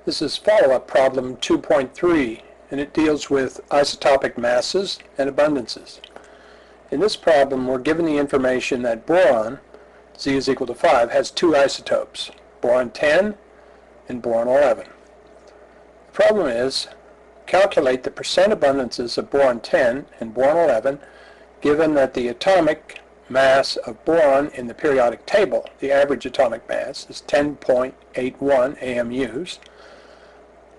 This is follow-up problem 2.3, and it deals with isotopic masses and abundances. In this problem, we're given the information that boron, Z is equal to 5, has two isotopes, boron 10 and boron 11. The problem is, calculate the percent abundances of boron 10 and boron 11 given that the atomic mass of boron in the periodic table, the average atomic mass, is 10.81 AMUs,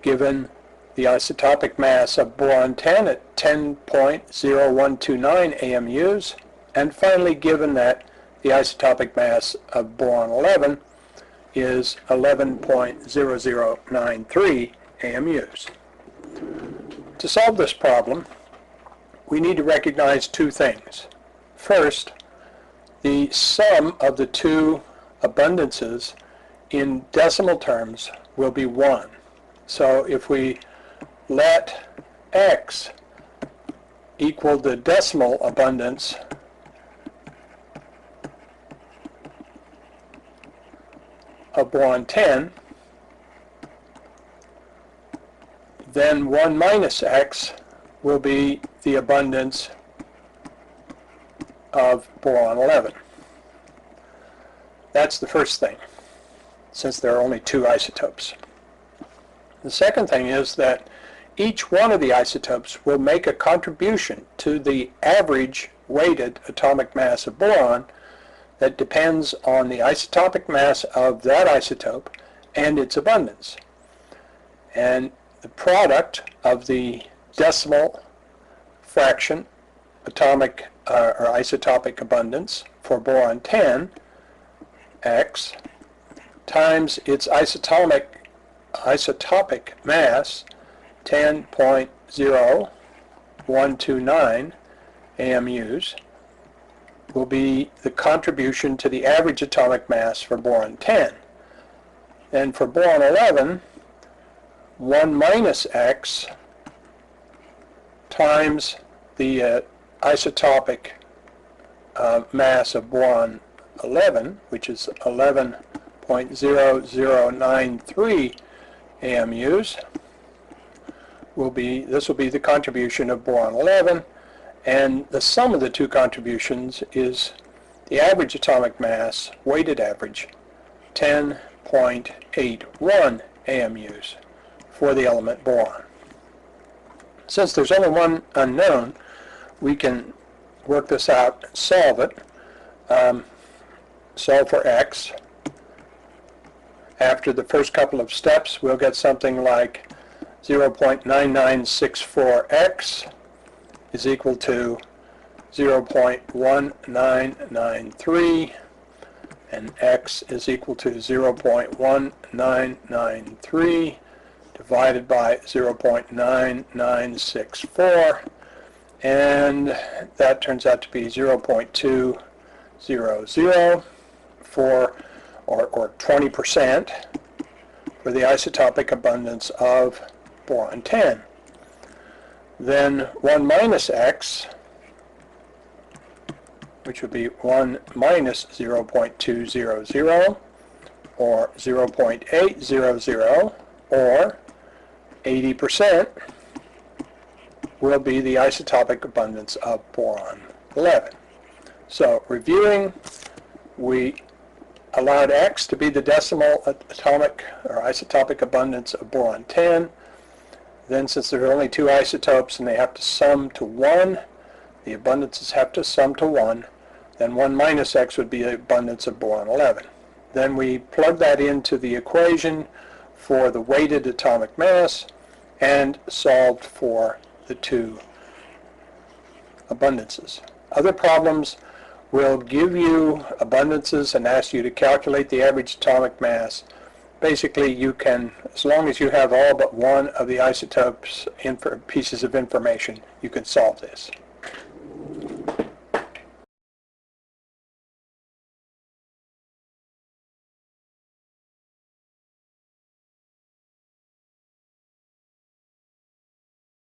given the isotopic mass of boron 10 at 10.0129 AMUs, and finally given that the isotopic mass of boron 11 is 11.0093 AMUs. To solve this problem, we need to recognize two things. First, the sum of the two abundances in decimal terms will be 1. So if we let X equal the decimal abundance of boron 10, then 1 minus X will be the abundance of boron 11. That's the first thing, since there are only two isotopes. The second thing is that each one of the isotopes will make a contribution to the average weighted atomic mass of boron that depends on the isotopic mass of that isotope and its abundance. And the product of the decimal fraction atomic or isotopic abundance for boron 10, X, times its isotopic mass, 10.0129 AMUs, will be the contribution to the average atomic mass for boron 10. And for boron 11, 1 minus X times the isotopic mass of boron 11, which is 11.0093 AMUs, this will be the contribution of boron 11, and the sum of the two contributions is the average atomic mass, weighted average, 10.81 AMUs for the element boron. Since there's only one unknown, we can work this out and solve it. Solve for X. After the first couple of steps, we'll get something like 0.9964X is equal to 0.1993, and X is equal to 0.1993 divided by 0.9964, and that turns out to be 0.200 for, or 20% for the isotopic abundance of boron 10. Then 1 minus X, which would be 1 minus 0.200, or 0.800, or 80%, will be the isotopic abundance of boron 11. So reviewing, we allowed X to be the decimal atomic or isotopic abundance of boron 10. Then, since there are only two isotopes and they have to sum to 1, the abundances have to sum to 1, then 1 minus X would be the abundance of boron 11. Then we plug that into the equation for the weighted atomic mass and solved for the two abundances. Other problems will give you abundances and ask you to calculate the average atomic mass. Basically, you can, as long as you have all but one of the isotopes pieces of information, you can solve this.